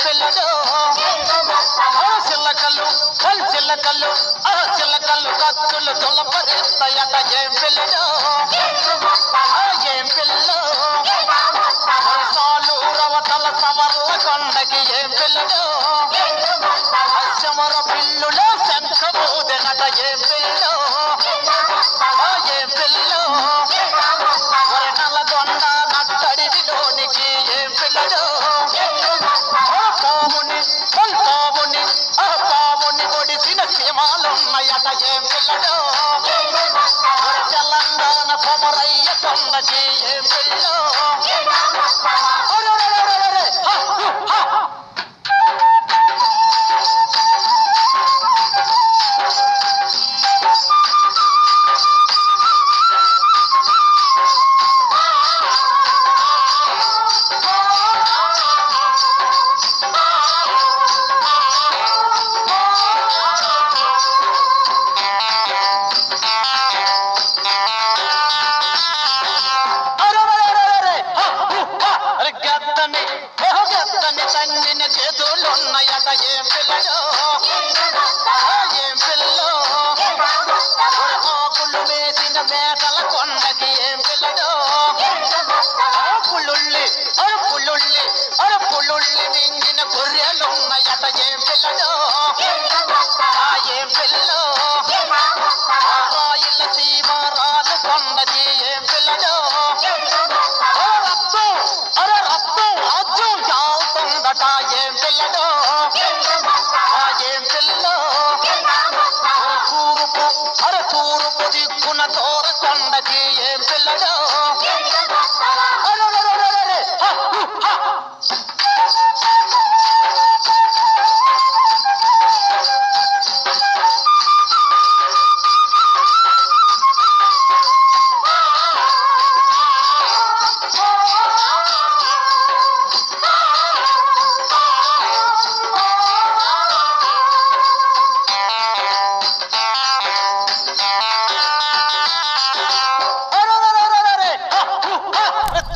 పిల్లడు చిల్లకల్లు చిల్లకల్లు చిల్లకల్లు కత్తులు తులపరిస్తాయట ఏం పిల్లడు ఏం పిల్లు సాలు రవతల సవర్ల కొండకి ఏం పిల్లడు చెమర పిల్లులో శంఖబూదెనట ఏం పిల్లు ఏం పిల్లు నల్లగొండ నట్టడిలోనికి ఏం పిల్లడు పావుని పావుని ఒడిసిన సీమాలున్నాయట ఏం పిల్లడు తెలంగాణ కొమరయ్య కొండకి ఏం పిల్లు తన్నిన చేతులున్నాయట ఏం పిల్లడు ఏం పిల్లు ఆకులు వేసిన మేకల కొండకి ఏం పిల్లడు పుల్లుళ్ళి పుల్లుళ్ళి మింగిన గొర్రెలున్నాయట ఏం పిల్లడు ఏం పిల్లు రాయిల సీమారాలు కొండకి ఏం పిల్లడు ఏం పిల్లడు ఏం పిల్లు తూర్పు దిక్కున తోర కొండకి ఏం పిల్లడు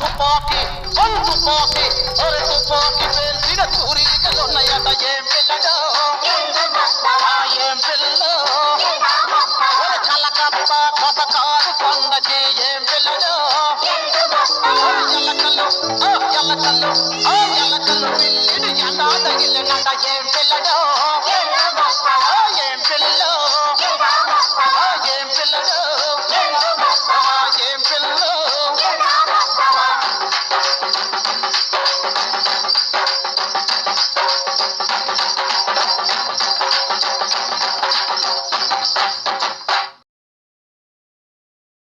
తుపాకి పేల్చిన సూరికలున్నాయట ఏం పిల్లడు ఏం పిల్లు కలకత్తా కథకారు కొండకి ఏం పిల్లడు ఎల్లకల్లు పిల్లిని ఎండా తగిలినట ఏం పిల్లడు